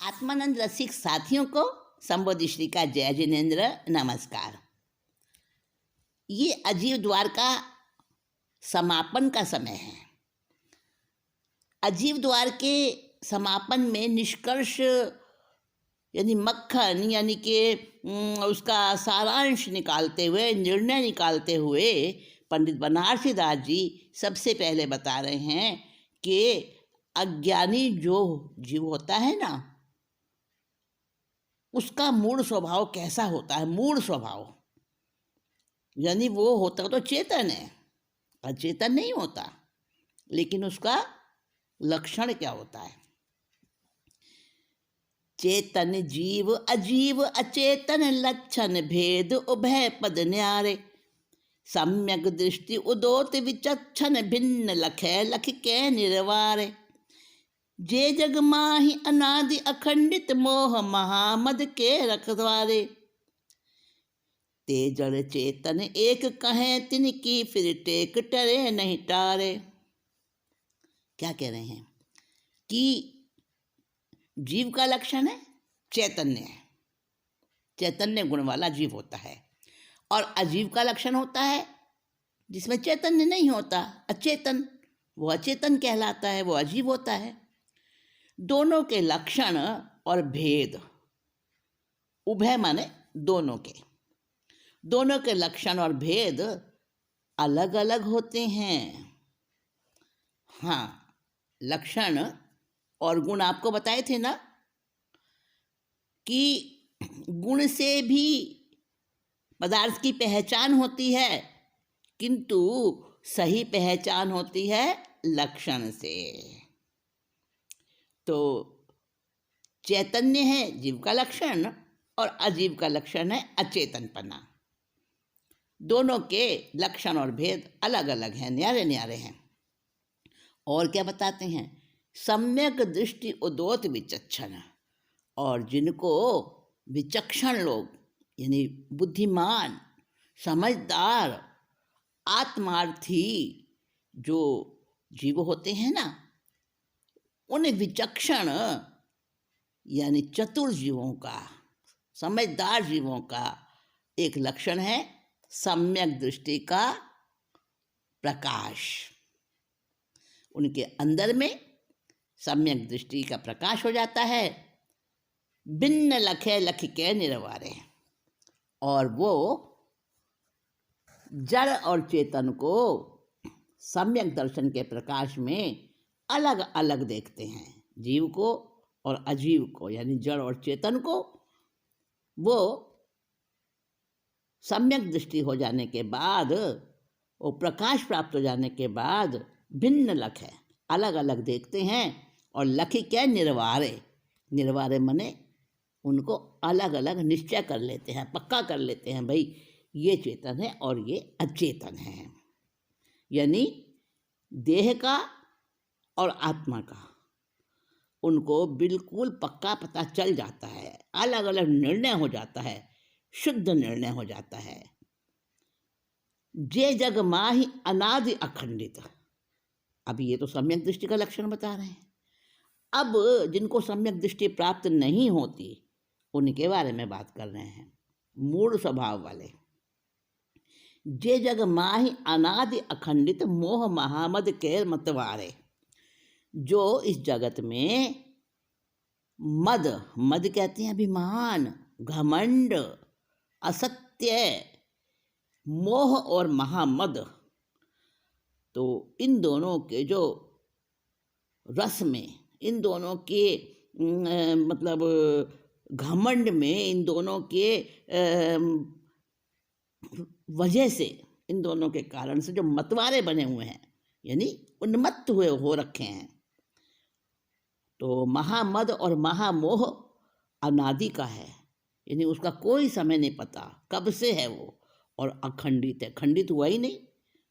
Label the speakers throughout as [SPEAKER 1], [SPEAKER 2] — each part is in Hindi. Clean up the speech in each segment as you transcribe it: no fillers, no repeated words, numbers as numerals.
[SPEAKER 1] आत्मानंद रसिक साथियों को संबोधि श्री का जय जिनेन्द्र नमस्कार। ये अजीव द्वार का समापन का समय है। अजीव द्वार के समापन में निष्कर्ष यानी मक्खन यानी कि उसका सारांश निकालते हुए, निर्णय निकालते हुए पंडित बनारसी दास जी सबसे पहले बता रहे हैं कि अज्ञानी जो जीव होता है ना, उसका मूल स्वभाव कैसा होता है। मूल स्वभाव यानी वो होता तो चेतन है, अचेतन नहीं होता, लेकिन उसका लक्षण क्या होता है। चेतन जीव अजीव अचेतन लक्षण भेद उभय पद न्यारे, सम्यक दृष्टि उदोत विचक्षण भिन्न लखे लख के निर्वारे, जे जग माहि अनादि अखंडित मोह महामद के रखवारे, ते जड़ चेतन एक कहें तिनकी फिर टेक टरे नहीं टारे। क्या कह रहे हैं कि जीव का लक्षण है चैतन्य है, चैतन्य गुण वाला जीव होता है, और अजीव का लक्षण होता है जिसमें चैतन्य नहीं होता, अचेतन, वो अचेतन कहलाता है, वो अजीव होता है। दोनों के लक्षण और भेद, उभय माने दोनों के लक्षण और भेद अलग अलग होते हैं। हाँ, लक्षण और गुण आपको बताए थे ना कि गुण से भी पदार्थ की पहचान होती है, किंतु सही पहचान होती है लक्षण से। तो चैतन्य है जीव का लक्षण और अजीव का लक्षण है अचेतनपना। दोनों के लक्षण और भेद अलग अलग हैं, न्यारे न्यारे हैं। और क्या बताते हैं, सम्यक दृष्टि उदोत विचक्षण, और जिनको विचक्षण लोग यानी बुद्धिमान, समझदार, आत्मार्थी जो जीव होते हैं ना, उन विचक्षण यानी चतुर जीवों का, समझदार जीवों का एक लक्षण है सम्यक दृष्टि का प्रकाश। उनके अंदर में सम्यक दृष्टि का प्रकाश हो जाता है, भिन्न लखे लख के निर्वारे, और वो जड़ और चेतन को सम्यक दर्शन के प्रकाश में अलग अलग देखते हैं। जीव को और अजीव को यानी जड़ और चेतन को वो सम्यक दृष्टि हो जाने के बाद, वो प्रकाश प्राप्त हो जाने के बाद भिन्न लख है, अलग अलग देखते हैं। और लख क्या, निर्वारे, निर्वारे मने उनको अलग अलग निश्चय कर लेते हैं, पक्का कर लेते हैं, भाई ये चेतन है और ये अचेतन है। यानी देह का और आत्मा का उनको बिल्कुल पक्का पता चल जाता है, अलग अलग निर्णय हो जाता है, शुद्ध निर्णय हो जाता है। जे जग माहि अनादि अखंडित, अभी ये तो सम्यक दृष्टि का लक्षण बता रहे हैं। अब जिनको सम्यक दृष्टि प्राप्त नहीं होती उनके बारे में बात कर रहे हैं, मूल स्वभाव वाले। जे जग माहि अनादि अखंडित मोह महामद के मतवारे, जो इस जगत में मद, मद कहते हैं अभिमान, घमंड, असत्य, मोह और महामद, तो इन दोनों के जो रस में, इन दोनों के मतलब घमंड में, इन दोनों के वजह से, इन दोनों के कारण से जो मतवारे बने हुए हैं यानी उन्मत्त हुए हो रखे हैं। तो महामद और महामोह अनादि का है, यानी उसका कोई समय नहीं पता कब से है वो, और अखंडित है, खंडित हुआ ही नहीं,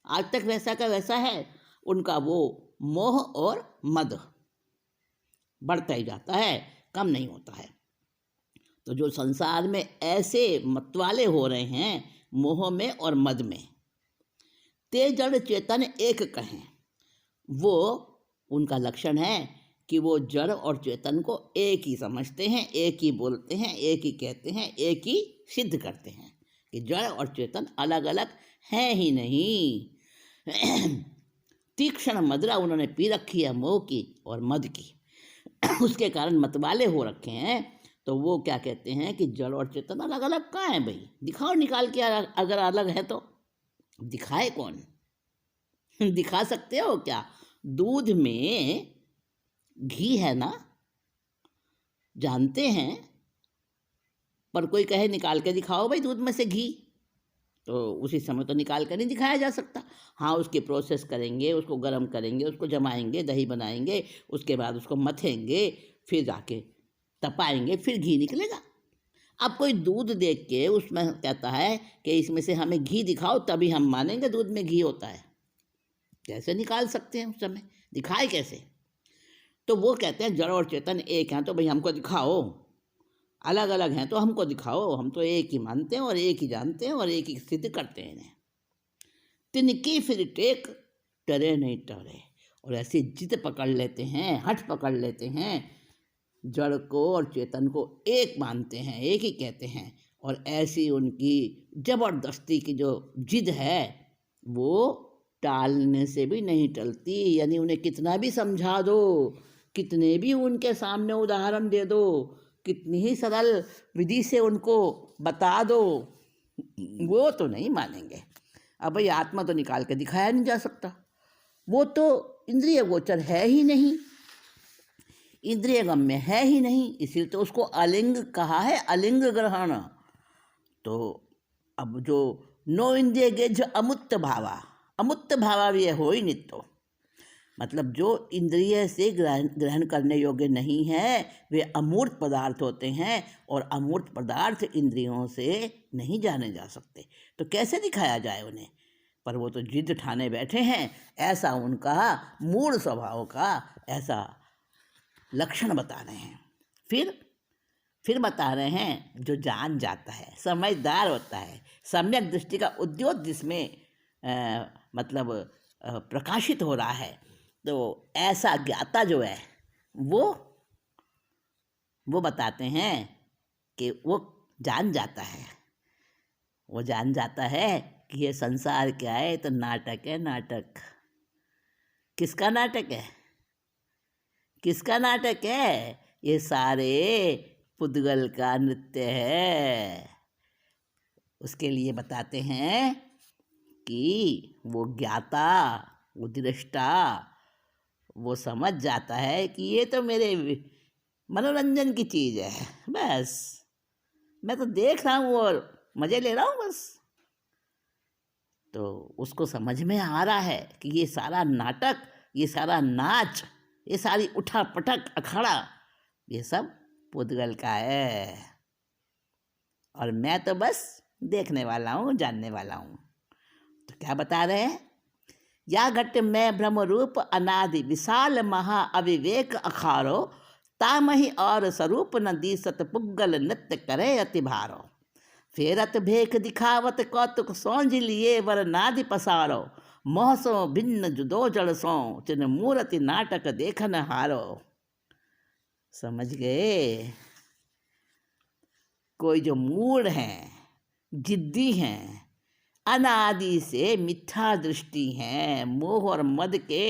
[SPEAKER 1] आज तक वैसा का वैसा है। उनका वो मोह और मद बढ़ता ही जाता है, कम नहीं होता है। तो जो संसार में ऐसे मतवाले हो रहे हैं मोह में और मद में, ते जड़ चेतन एक कहें, वो उनका लक्षण है कि वो जड़ और चेतन को एक ही समझते हैं, एक ही बोलते हैं, एक ही कहते हैं, एक ही सिद्ध करते हैं कि जड़ और चेतन अलग अलग हैं ही नहीं। तीक्ष्ण मदिरा उन्होंने पी रखी है मोह की और मद की, उसके कारण मतवाले हो रखे हैं। तो वो क्या कहते हैं कि जड़ और चेतन अलग अलग कहाँ हैं भाई, दिखाओ निकाल के, अगर अलग है तो दिखाए कौन? दिखा सकते हो क्या? दूध में घी है ना, जानते हैं, पर कोई कहे निकाल के दिखाओ भाई दूध में से घी, तो उसी समय तो निकाल कर नहीं दिखाया जा सकता। हाँ, उसकी प्रोसेस करेंगे, उसको गर्म करेंगे, उसको जमाएंगे, दही बनाएंगे, उसके बाद उसको मथेंगे, फिर जाके तपाएंगे, फिर घी निकलेगा। अब कोई दूध देख के उसमें कहता है कि इसमें से हमें घी दिखाओ, तभी हम मानेंगे दूध में घी होता है। कैसे निकाल सकते हैं? उस समय दिखाए कैसे? तो वो कहते हैं जड़ और चेतन एक हैं, तो भाई हमको दिखाओ। अलग अलग हैं तो हमको दिखाओ, हम तो एक ही मानते हैं और एक ही जानते हैं और एक ही सिद्ध करते हैं इन्हें। तिनकी फिर टेक टरे नहीं टरे, और ऐसी जिद पकड़ लेते हैं, हठ पकड़ लेते हैं, जड़ को और चेतन को एक मानते हैं, एक ही कहते हैं। और ऐसी उनकी जबरदस्ती की जो जिद है वो टालने से भी नहीं टलती। यानी उन्हें कितना भी समझा दो, कितने भी उनके सामने उदाहरण दे दो, कितनी ही सरल विधि से उनको बता दो, वो तो नहीं मानेंगे। अब भाई आत्मा तो निकाल के दिखाया नहीं जा सकता, वो तो इंद्रिय गोचर है ही नहीं, इंद्रिय गम्य है ही नहीं, इसीलिए तो उसको अलिंग कहा है, अलिंग ग्रहण। तो अब जो नो इंद्रिय गेज अमुक्त भावा, अमुक्त भावा भी हो ही नित्य, मतलब जो इंद्रिय से ग्रहण करने योग्य नहीं है वे अमूर्त पदार्थ होते हैं, और अमूर्त पदार्थ इंद्रियों से नहीं जाने जा सकते। तो कैसे दिखाया जाए उन्हें? पर वो तो जिद ठाने बैठे हैं, ऐसा उनका मूल स्वभाव का ऐसा लक्षण बता रहे हैं। फिर बता रहे हैं जो जान जाता है, समझदार होता है, सम्यक दृष्टि का उद्योत जिसमें मतलब प्रकाशित हो रहा है, तो ऐसा ज्ञाता जो है वो बताते हैं कि वो जान जाता है, वो जान जाता है कि ये संसार क्या है, तो नाटक है, नाटक। किसका नाटक है? किसका नाटक है? ये सारे पुद्गल का नृत्य है। उसके लिए बताते हैं कि वो ज्ञाता, वो दृष्टा, वो समझ जाता है कि ये तो मेरे मनोरंजन की चीज़ है, बस मैं तो देख रहा हूँ और मज़े ले रहा हूँ बस। तो उसको समझ में आ रहा है कि ये सारा नाटक, ये सारा नाच, ये सारी उठा पटक अखाड़ा, ये सब पुद्गल का है, और मैं तो बस देखने वाला हूँ, जानने वाला हूँ। तो क्या बता रहे हैं? या घट में ब्रह्म रूप अनादि विशाल महा अविवेक अखारो, तामही और स्वरूप न दीसत पुग्गल नृत्य करे अति भारो। फेरत भेख दिखावत कौतुक सौंझ लिए वर नादि पसारो, मोह सो भिन्न जुदो जड़ सो चिन मूर्ति नाटक देखन हारो। समझ गए? कोई जो मूढ़ हैं, जिद्दी हैं, अनादि से मिथ्या दृष्टि हैं, मोह और मद के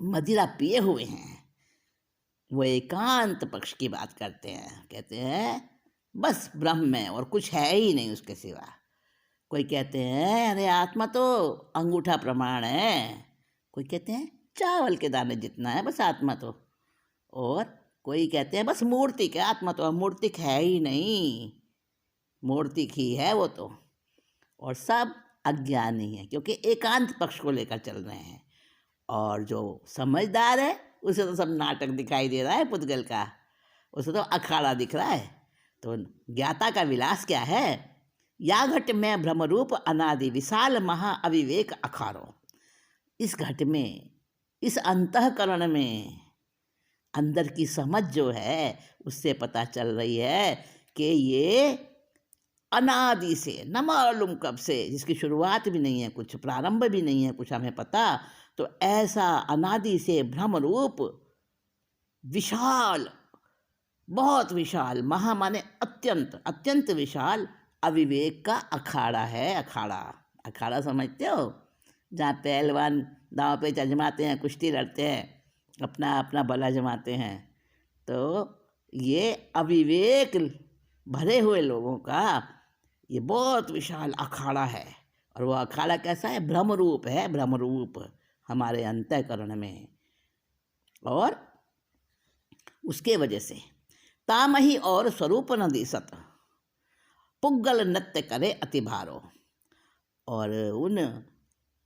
[SPEAKER 1] मदिरा पिए हुए हैं, वो एकांत पक्ष की बात करते हैं। कहते हैं बस ब्रह्म है और कुछ है ही नहीं उसके सिवा। कोई कहते हैं अरे आत्मा तो अंगूठा प्रमाण है, कोई कहते हैं चावल के दाने जितना है बस आत्मा तो, और कोई कहते हैं बस मूर्तिक है आत्मा, तो मूर्तिक है ही नहीं, मूर्तिक ही है वो तो। और सब अज्ञानी है, क्योंकि एकांत पक्ष को लेकर चल रहे हैं। और जो समझदार है उसे तो सब नाटक दिखाई दे रहा है पुद्गल का, उसे तो अखाड़ा दिख रहा है। तो ज्ञाता का विलास क्या है? या घट में ब्रह्मरूप अनादि विशाल महा अविवेक अखारो। इस घट में, इस अंतःकरण में अंदर की समझ जो है उससे पता चल रही है कि ये अनादि से, न मालूम कब से, जिसकी शुरुआत भी नहीं है, कुछ प्रारंभ भी नहीं है, कुछ हमें पता, तो ऐसा अनादि से भ्रम रूप विशाल, बहुत विशाल, महा माने अत्यंत, अत्यंत विशाल अविवेक का अखाड़ा है। अखाड़ा, अखाड़ा समझते हो? जहाँ पहलवान दांव पे जमाते हैं, कुश्ती लड़ते हैं, अपना अपना बला जमाते हैं। तो ये अविवेक भरे हुए लोगों का ये बहुत विशाल अखाड़ा है। और वो अखाड़ा कैसा है? भ्रम रूप है, भ्रम रूप हमारे अंतःकरण में। और उसके वजह से तामही और स्वरूप न दिसत, पुग्गल नृत्य करे अति भारो। और उन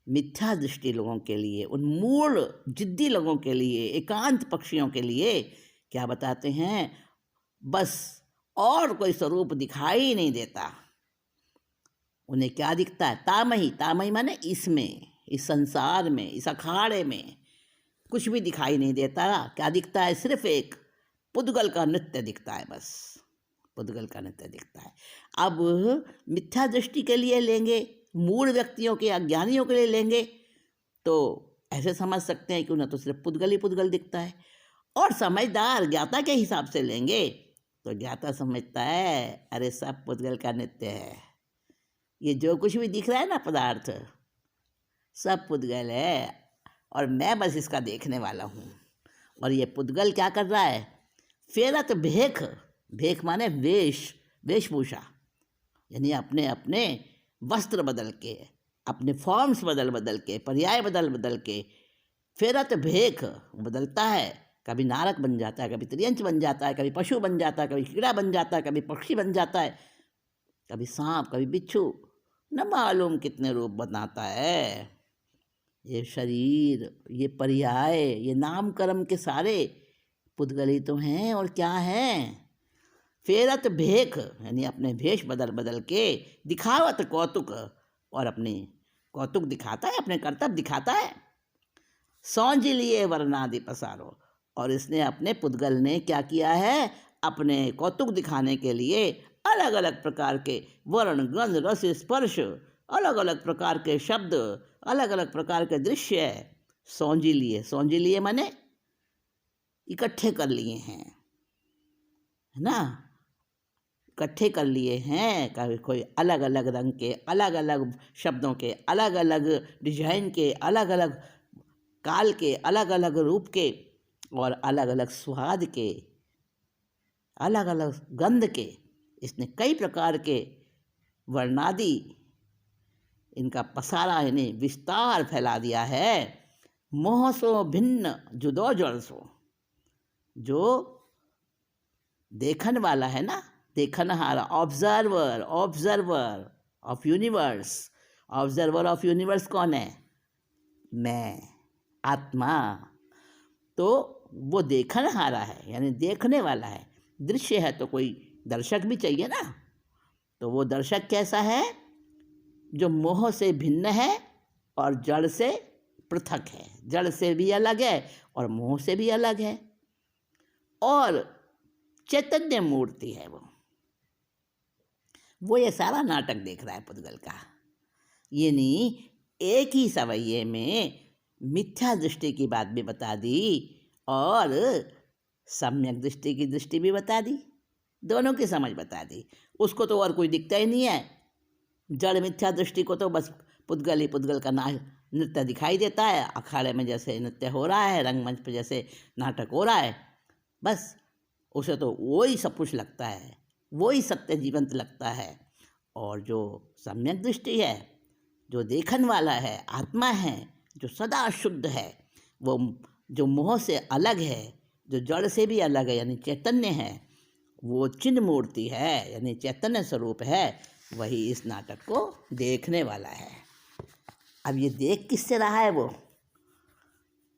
[SPEAKER 1] मिथ्या दृष्टि लोगों के लिए, उन मूल जिद्दी लोगों के लिए, एकांत पक्षियों के लिए क्या बताते हैं? बस और कोई स्वरूप दिखाई नहीं देता। उन्हें क्या दिखता है? तामही, तामही माने इसमें, इस संसार में, इस अखाड़े में कुछ भी दिखाई नहीं देता। क्या दिखता है? सिर्फ एक पुद्गल का नृत्य दिखता है, बस पुद्गल का नृत्य दिखता है। अब मिथ्या दृष्टि के लिए लेंगे, मूढ़ व्यक्तियों के, अज्ञानियों के लिए लेंगे तो ऐसे समझ सकते हैं कि उन्हें तो सिर्फ पुद्गल ही पुद्गल दिखता है। और समझदार ज्ञाता के हिसाब से लेंगे तो ज्ञाता समझता है अरे सब पुद्गल का नृत्य है, ये जो कुछ भी दिख रहा है ना पदार्थ, सब पुद्गल है और मैं बस इसका देखने वाला हूँ। और ये पुद्गल क्या कर रहा है? फेरत भेख, भेख माने वेश, वेशभूषा, यानी अपने अपने वस्त्र बदल के, अपने फॉर्म्स बदल बदल के, पर्याय बदल बदल के, फेरत भेख बदलता है। कभी नारक बन जाता है, कभी त्रियंच बन जाता है, कभी पशु बन जाता है, कभी कीड़ा बन जाता है, कभी पक्षी बन जाता है, कभी सांप, कभी बिच्छू, न मालूम कितने रूप बनाता है। ये शरीर, ये पर्याय, ये नाम कर्म के सारे पुद्गली तो हैं और क्या हैं? फेरत भेख यानी अपने भेष बदल बदल के, दिखावत कौतुक, और अपनी कौतुक दिखाता है, अपने कर्तव्य दिखाता है। सौंज लिए वर्णादि पसारो, और इसने अपने पुद्गल ने क्या किया है? अपने कौतुक दिखाने के लिए अलग अलग प्रकार के वर्ण, गंध, रस, स्पर्श, अलग अलग प्रकार के शब्द, अलग अलग प्रकार के दृश्य सौंजी लिए। सौंजी लिए माने इकट्ठे कर लिए हैं, है ना? इकट्ठे कर लिए हैं। कभी कोई अलग अलग रंग के, अलग अलग शब्दों के, अलग अलग डिजाइन के, अलग अलग काल के, अलग अलग रूप के, और अलग अलग स्वाद के, अलग अलग गंध के। इसने कई प्रकार के वर्णादि इनका पसारा, यानी विस्तार फैला दिया है। मोह सो भिन्न जुदो जड़ सो, जो देखन वाला है ना, देखनहारा, observer, observer of universe. Observer of universe कौन है? मैं, आत्मा। तो वो देखनहारा है, यानी देखने वाला है। दृश्य है तो कोई दर्शक भी चाहिए ना। तो वो दर्शक कैसा है? जो मोह से भिन्न है और जड़ से पृथक है। जड़ से भी अलग है और मोह से भी अलग है, और चैतन्य मूर्ति है वो ये सारा नाटक देख रहा है पुद्गल का। ये नहीं, एक ही सवैये में मिथ्या दृष्टि की बात भी बता दी और सम्यक दृष्टि की दृष्टि भी बता दी, दोनों की समझ बता दी। उसको तो और कोई दिखता ही नहीं है। जड़ मिथ्या दृष्टि को तो बस पुद्गल ही पुद्गल का नृत्य दिखाई देता है। अखाड़े में जैसे नृत्य हो रहा है, रंगमंच पे जैसे नाटक हो रहा है, बस उसे तो वही सब कुछ लगता है, वही सत्य जीवंत लगता है। और जो सम्यक दृष्टि है, जो देखन वाला है, आत्मा है, जो सदा शुद्ध है, वो जो मोह से अलग है, जो जड़ से भी अलग है, यानी चैतन्य है, वो चिन्ह मूर्ति है, यानी चैतन्य स्वरूप है, वही इस नाटक को देखने वाला है। अब ये देख किससे रहा है? वो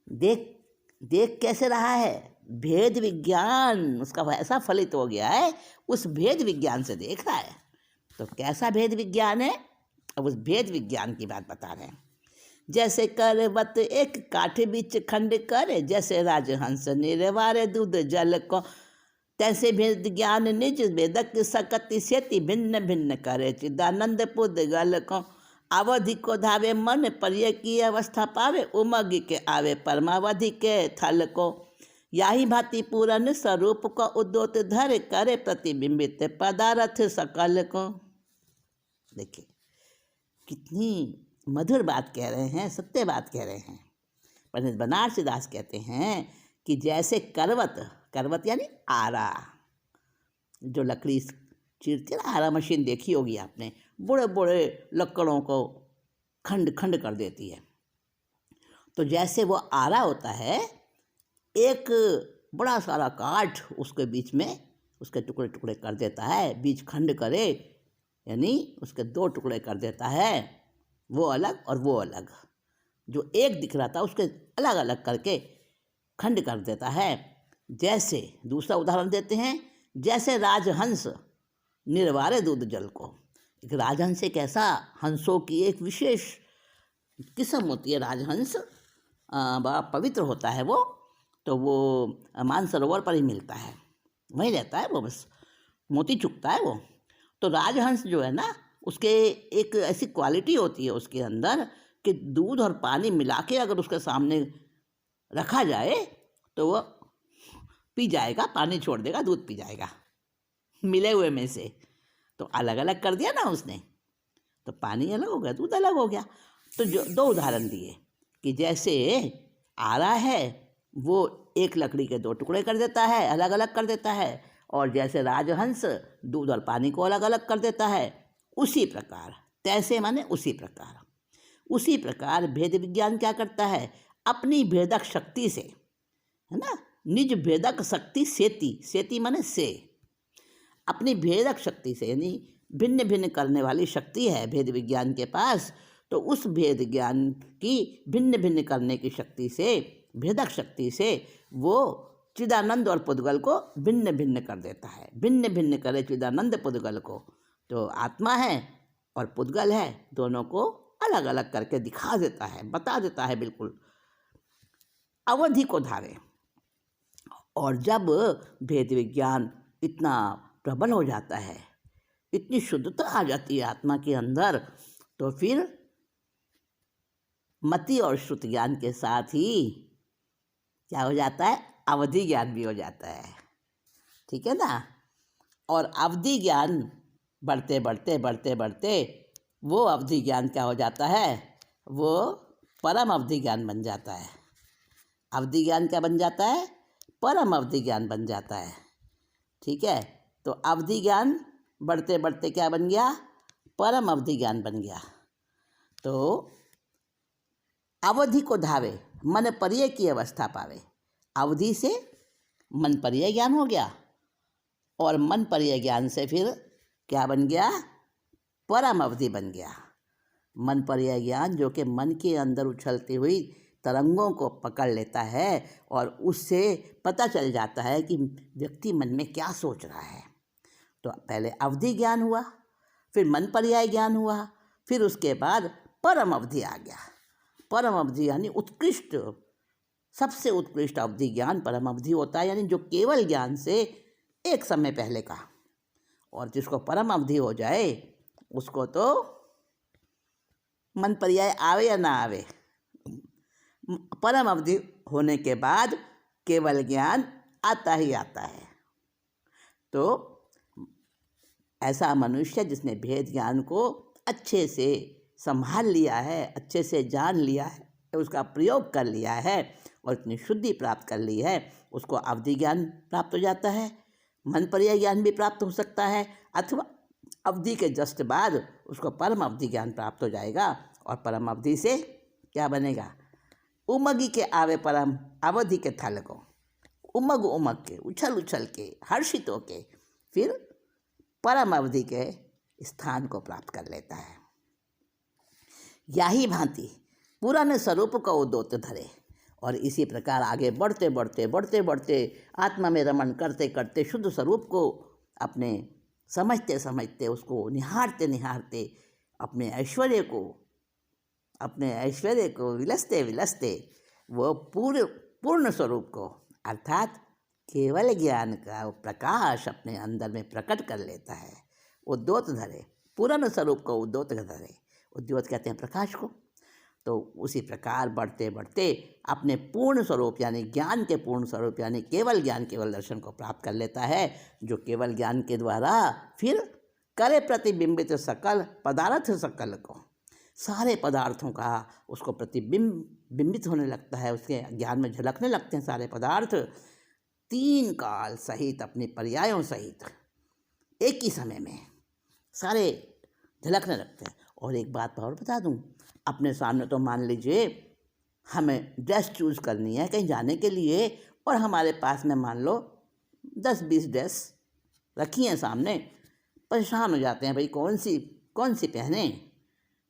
[SPEAKER 1] देख कैसे रहा है? भेद विज्ञान उसका वैसा फलित हो गया है, उस भेद विज्ञान से देख रहा है। तो कैसा भेद विज्ञान है? अब उस भेद विज्ञान की बात बता रहे हैं। जैसे करवत एक काठ बीच खंड करे, जैसे राजहंस निर्वारे दूध जल को, तैसे भेद ज्ञान निज वेदक सकति सेति भिन्न भिन्न करे, चिदानंद पुद्गल को अवधि को धावे मन पर्य की अवस्था पावे, उमग के आवे परमावधि के थल को। याही भांति पूरन स्वरूप को उद्योत धर करे प्रतिबिंबित पदार्थ सकल को। देखिए कितनी मधुर बात कह रहे हैं, सत्य बात कह रहे हैं। पंडित बनारसी दास कहते हैं कि जैसे करवत यानी आरा, जो लकड़ी चीरती है ना, आरा मशीन देखी होगी आपने, बड़े बड़े लकड़ों को खंड खंड कर देती है। तो जैसे वो आरा होता है, एक बड़ा सारा काठ उसके बीच में उसके टुकड़े टुकड़े कर देता है, बीच खंड करे यानी उसके 2 टुकड़े कर देता है, वो अलग और वो अलग। जो एक दिख रहा था उसके अलग अलग करके खंड कर देता है। जैसे दूसरा उदाहरण देते हैं, जैसे राजहंस निर्वारे दूध जल को। एक राजहंस एक ऐसा हंसों की एक विशेष किस्म होती है। राजहंस बड़ा पवित्र होता है वो, तो वो मानसरोवर पर ही मिलता है, वहीं रहता है वो, बस मोती चुगता है वो। तो राजहंस जो है ना, उसके एक ऐसी क्वालिटी होती है उसके अंदर कि दूध और पानी मिला के अगर उसके सामने रखा जाए तो वो पी जाएगा, पानी छोड़ देगा, दूध पी जाएगा मिले हुए में से। तो अलग अलग कर दिया ना उसने, तो पानी अलग हो गया, दूध अलग हो गया। तो जो 2 उदाहरण दिए कि जैसे आरा है वो एक लकड़ी के 2 टुकड़े कर देता है, अलग अलग कर देता है, और जैसे राजहंस दूध और पानी को अलग अलग कर देता है, उसी प्रकार, तैसे माने उसी प्रकार भेद विज्ञान क्या करता है, अपनी भेदक शक्ति से, है ना, निज भेदक शक्ति सेती माने से, अपनी भेदक शक्ति से यानी भिन्न भिन्न करने वाली शक्ति है भेद विज्ञान के पास। तो उस भेद ज्ञान की भिन्न भिन्न करने की शक्ति से, भेदक शक्ति से वो चिदानंद और पुद्गल को भिन्न भिन्न कर देता है। भिन्न भिन्न करे चिदानंद पुद्गल को। तो आत्मा है और पुद्गल है, दोनों को अलग अलग करके दिखा देता है, बता देता है बिल्कुल। अवधि को धारे। और जब भेद विज्ञान इतना प्रबल हो जाता है, इतनी शुद्धता आ जाती है आत्मा के अंदर, तो फिर मति और श्रुति ज्ञान के साथ ही क्या हो जाता है, अवधि ज्ञान भी हो जाता है। ठीक है ना। और अवधि ज्ञान बढ़ते बढ़ते बढ़ते बढ़ते वो अवधि ज्ञान क्या हो जाता है, वो परम अवधि ज्ञान बन जाता है। अवधि ज्ञान क्या बन जाता है, परम अवधि ज्ञान बन जाता है। ठीक है। तो अवधि ज्ञान बढ़ते बढ़ते क्या बन गया, परम अवधि ज्ञान बन गया। तो अवधि को धावे मन पर्य की अवस्था पावे। अवधि से मन पर्य ज्ञान हो गया, और मन पर्य ज्ञान से फिर क्या बन गया, परम अवधि बन गया। मन पर्य ज्ञान जो कि मन के अंदर उछलती हुई तरंगों को पकड़ लेता है, और उससे पता चल जाता है कि व्यक्ति मन में क्या सोच रहा है। तो पहले अवधि ज्ञान हुआ, फिर मन पर्याय ज्ञान हुआ, फिर उसके बाद परम अवधि आ गया। परम अवधि यानी उत्कृष्ट, सबसे उत्कृष्ट अवधि ज्ञान परम अवधि होता है, यानी जो केवल ज्ञान से एक समय पहले का। और जिसको परम अवधि हो जाए उसको तो मन पर्याय आवे या ना आवे, परम अवधि होने के बाद केवल ज्ञान आता ही आता है। तो ऐसा मनुष्य जिसने भेद ज्ञान को अच्छे से संभाल लिया है, अच्छे से जान लिया है, उसका प्रयोग कर लिया है और इतनी शुद्धि प्राप्त कर ली है, उसको अवधि ज्ञान प्राप्त हो जाता है। मन पर्याय ज्ञान भी प्राप्त हो सकता है, अथवा अवधि के जस्ट बाद उसको परम अवधि ज्ञान प्राप्त हो जाएगा। और परम अवधि से क्या बनेगा, उमगी के आवे परम अवधि के थल को। उमग उमग के, उछल उछल के, हर्षित होके फिर परम अवधि के स्थान को प्राप्त कर लेता है। याही भांति पुराने स्वरूप को उद्योत धरे। और इसी प्रकार आगे बढ़ते बढ़ते बढ़ते बढ़ते आत्मा में रमण करते करते शुद्ध स्वरूप को अपने समझते समझते, उसको निहारते निहारते अपने ऐश्वर्य को विलसते विलसते वो पूर्ण स्वरूप को, अर्थात केवल ज्ञान का प्रकाश अपने अंदर में प्रकट कर लेता है। उद्योत धरे, पूर्ण स्वरूप को उद्योत धरे। उद्योत कहते हैं प्रकाश को। तो उसी प्रकार बढ़ते बढ़ते अपने पूर्ण स्वरूप यानी ज्ञान के पूर्ण स्वरूप यानी केवल ज्ञान केवल दर्शन को प्राप्त कर लेता है, जो केवल ज्ञान के द्वारा फिर करे प्रतिबिंबित सकल पदार्थ सकल को, सारे पदार्थों का उसको बिंबित होने लगता है, उसके ज्ञान में झलकने लगते हैं सारे पदार्थ, तीन काल सहित अपने पर्यायों सहित एक ही समय में सारे झलकने लगते हैं। और एक बात और बता दूं, अपने सामने तो मान लीजिए हमें ड्रेस चूज़ करनी है कहीं जाने के लिए, और हमारे पास में मान लो 10-20 ड्रेस रखी हैं सामने, परेशान हो जाते हैं भाई कौन सी पहने,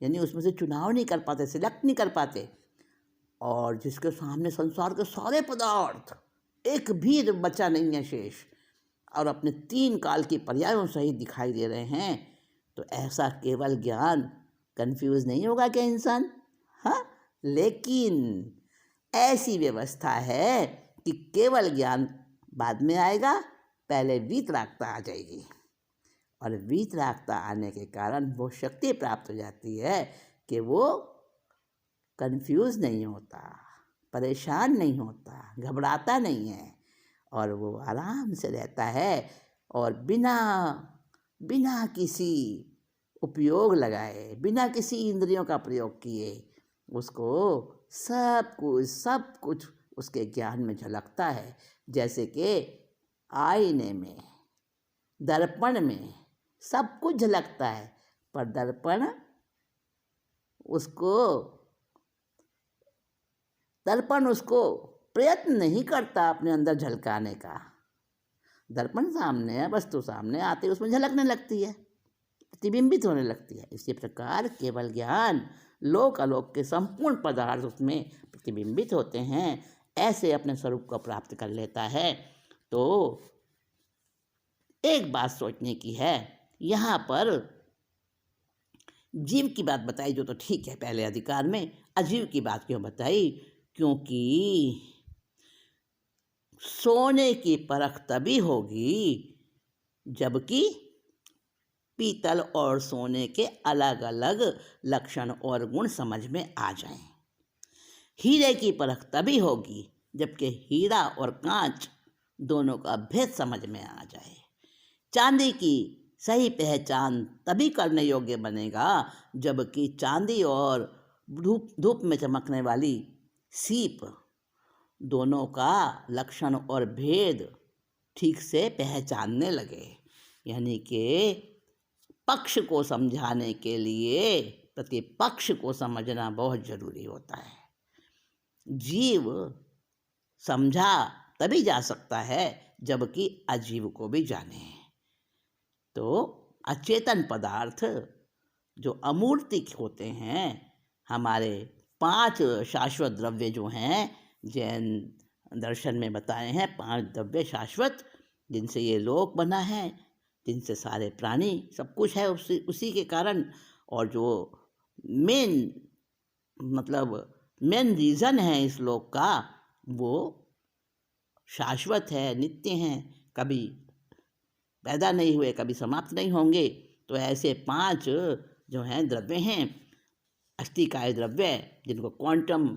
[SPEAKER 1] यानी उसमें से चुनाव नहीं कर पाते, सिलेक्ट नहीं कर पाते। और जिसके सामने संसार के सारे पदार्थ एक भी बचा नहीं है शेष, और अपने तीन काल की पर्यायों सहित दिखाई दे रहे हैं, तो ऐसा केवल ज्ञान कंफ्यूज नहीं होगा क्या इंसान? हाँ, लेकिन ऐसी व्यवस्था है कि केवल ज्ञान बाद में आएगा, पहले वीतरागता आ जाएगी, और वीतरागता आने के कारण वो शक्ति प्राप्त हो जाती है कि वो कंफ्यूज नहीं होता, परेशान नहीं होता, घबराता नहीं है, और वो आराम से रहता है, और बिना किसी उपयोग लगाए, बिना किसी इंद्रियों का प्रयोग किए उसको सब कुछ उसके ज्ञान में झलकता है। जैसे कि आईने में, दर्पण में सब कुछ झलकता है, पर दर्पण उसको प्रयत्न नहीं करता अपने अंदर झलकाने का। दर्पण सामने है, वस्तु सामने आती है, उसमें झलकने लगती है, प्रतिबिंबित होने लगती है। इसी प्रकार केवल ज्ञान लोक अलोक के संपूर्ण पदार्थ उसमें प्रतिबिंबित होते हैं, ऐसे अपने स्वरूप को प्राप्त कर लेता है। तो एक बात सोचने की है, यहाँ पर जीव की बात बताई जो तो ठीक है पहले अधिकार में, अजीव की बात क्यों बताई? क्योंकि सोने की परख तभी होगी जबकि पीतल और सोने के अलग अलग लक्षण और गुण समझ में आ जाएं। हीरे की परख तभी होगी जबकि हीरा और कांच दोनों का भेद समझ में आ जाए। चांदी की सही पहचान तभी करने योग्य बनेगा जबकि चांदी और धूप में चमकने वाली सीप दोनों का लक्षण और भेद ठीक से पहचानने लगे। यानी कि पक्ष को समझाने के लिए प्रतिपक्ष को समझना बहुत जरूरी होता है। जीव समझा तभी जा सकता है जबकि अजीव को भी जाने। तो अचेतन पदार्थ जो अमूर्तिक होते हैं, हमारे 5 शाश्वत द्रव्य जो हैं, जैन दर्शन में बताए हैं 5 द्रव्य शाश्वत, जिनसे ये लोक बना है, जिनसे सारे प्राणी सब कुछ है उसी के कारण। और जो मेन रीज़न है इस लोक का, वो शाश्वत है, नित्य हैं, कभी पैदा नहीं हुए, कभी समाप्त नहीं होंगे। तो ऐसे 5 जो हैं द्रव्य हैं, अष्टिकाय द्रव्य, जिनको क्वांटम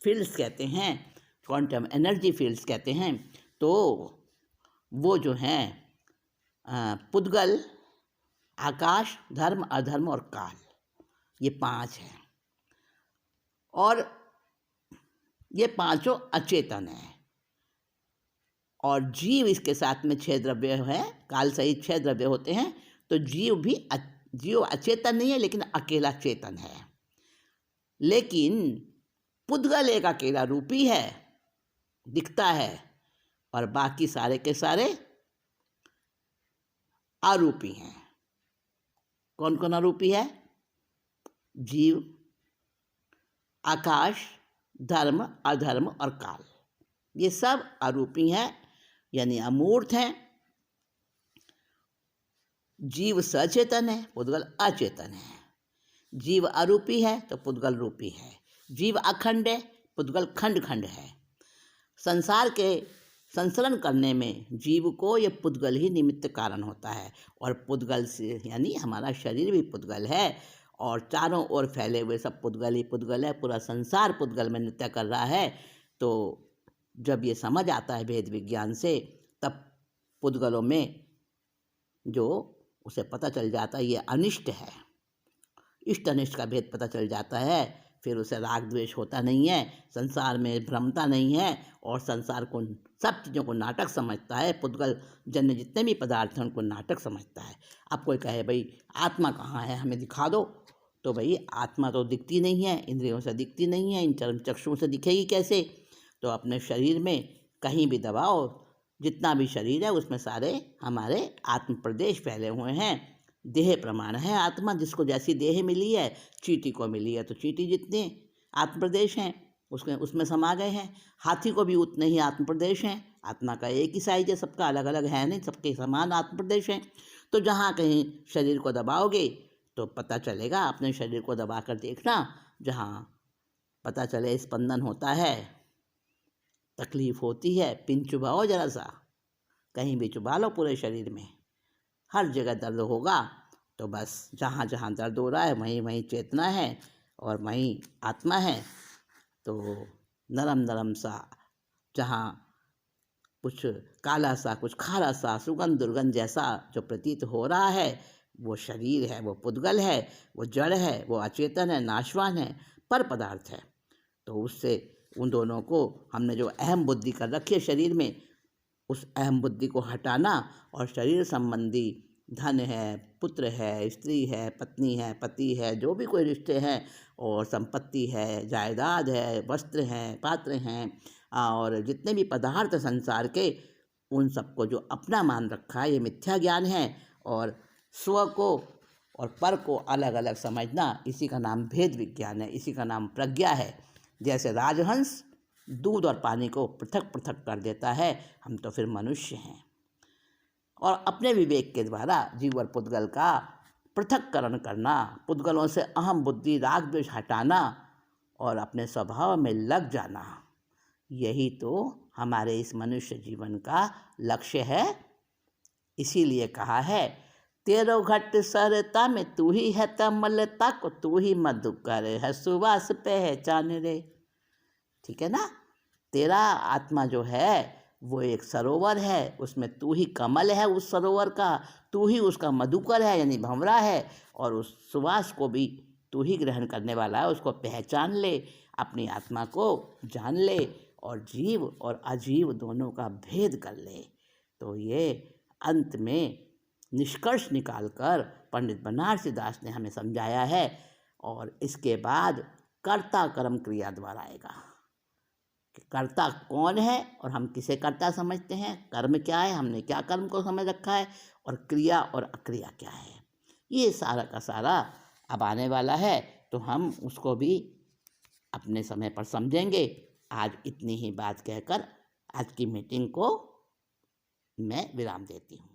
[SPEAKER 1] फील्ड्स कहते हैं, क्वांटम एनर्जी फील्ड्स कहते हैं। तो वो जो हैं पुद्गल, आकाश, धर्म, अधर्म और काल, ये 5 हैं। और ये 5 अचेतन हैं, और जीव इसके साथ में 6 द्रव्य हैं, काल सहित 6 द्रव्य होते हैं। तो जीव अचेतन नहीं है, लेकिन अकेला चेतन है। लेकिन पुद्गल एक अकेला रूपी है, दिखता है, और बाकी सारे के सारे आरूपी हैं। कौन कौन आरूपी है? जीव, आकाश, धर्म, अधर्म और काल, ये सब आरूपी हैं, यानी अमूर्त हैं। जीव सचेतन है, पुद्गल अचेतन है। जीव अरूपी है तो पुद्गल रूपी है। जीव अखंड है, पुद्गल खंड खंड है। संसार के संसरण करने में जीव को ये पुद्गल ही निमित्त कारण होता है, और पुद्गल से यानी हमारा शरीर भी पुद्गल है, और चारों ओर फैले हुए सब पुद्गल ही पुद्गल है, पूरा संसार पुद्गल में नृत्य कर रहा है। तो जब ये समझ आता है भेद विज्ञान से, तब पुद्गलों में जो उसे पता चल जाता है ये अनिष्ट है, इष्ट अनिष्ट का भेद पता चल जाता है। फिर उसे राग द्वेष होता नहीं है, संसार में भ्रमता नहीं है, और संसार को, सब चीज़ों को नाटक समझता है। पुद्गल जन्य जितने भी पदार्थ हैं उनको नाटक समझता है। अब कोई कहे भाई आत्मा कहाँ है, हमें दिखा दो, तो भाई आत्मा तो दिखती नहीं है, इंद्रियों से दिखती नहीं है, इन चर्म चक्षुओं से दिखेगी कैसे? तो अपने शरीर में कहीं भी दबाओ, जितना भी शरीर है उसमें सारे हमारे आत्म प्रदेश फैले हुए हैं। देह प्रमाण है आत्मा, जिसको जैसी देह मिली है, चींटी को मिली है तो चींटी जितने आत्म प्रदेश हैं उसमें समा गए हैं। हाथी को भी उतने ही आत्म प्रदेश हैं। आत्मा का एक ही साइज है, सबका अलग अलग है नहीं, सबके समान आत्म प्रदेश हैं। तो जहाँ कहीं शरीर को दबाओगे तो पता चलेगा, अपने शरीर को दबा कर देखना, जहाँ पता चले स्पंदन होता है, तकलीफ होती है, पिन चुभाओ जरा सा, कहीं भी चुभा लो पूरे शरीर में, हर जगह दर्द होगा। तो बस जहाँ जहाँ दर्द हो रहा है वहीं वहीं चेतना है और वहीं आत्मा है। तो नरम नरम सा, जहाँ कुछ काला सा, कुछ खारा सा, सुगंध दुर्गंध जैसा जो प्रतीत हो रहा है, वो शरीर है, वो पुद्गल है, वो जड़ है, वो अचेतन है, नाशवान है, पर पदार्थ है। तो उससे उन दोनों को हमने जो अहम बुद्धि कर रखी है शरीर में, उस अहम बुद्धि को हटाना, और शरीर संबंधी धन है, पुत्र है, स्त्री है, पत्नी है, पति है, जो भी कोई रिश्ते हैं, और संपत्ति है, जायदाद है, वस्त्र हैं, पात्र हैं, और जितने भी पदार्थ संसार के, उन सबको जो अपना मान रखा है, ये मिथ्या ज्ञान है। और स्व को और पर को अलग अलग समझना, इसी का नाम भेद विज्ञान है, इसी का नाम प्रज्ञा है। जैसे राजहंस दूध और पानी को पृथक पृथक कर देता है, हम तो फिर मनुष्य हैं। और अपने विवेक के द्वारा जीव और पुद्गल का पृथक्करण करना, पुद्गलों से अहम बुद्धि राग द्वेष हटाना और अपने स्वभाव में लग जाना, यही तो हमारे इस मनुष्य जीवन का लक्ष्य है। इसीलिए कहा है, तेरो घट सरता में तू ही है, तमलता को तू ही मधुकर है, सुवास पहचान रे। ठीक है ना? तेरा आत्मा जो है वो एक सरोवर है, उसमें तू ही कमल है, उस सरोवर का तू ही उसका मधुकर है, यानी भंवरा है, और उस सुवास को भी तू ही ग्रहण करने वाला है। उसको पहचान ले, अपनी आत्मा को जान ले, और जीव और अजीव दोनों का भेद कर ले। तो ये अंत में निष्कर्ष निकालकर पंडित बनारसी दास ने हमें समझाया है। और इसके बाद कर्ता कर्म क्रिया द्वारा आएगा कि कर्ता कौन है और हम किसे कर्ता समझते हैं, कर्म क्या है, हमने क्या कर्म को समझ रखा है, और क्रिया और अक्रिया क्या है। ये सारा का सारा अब आने वाला है, तो हम उसको भी अपने समय पर समझेंगे। आज इतनी ही बात कहकर आज की मीटिंग को मैं विराम देती हूँ।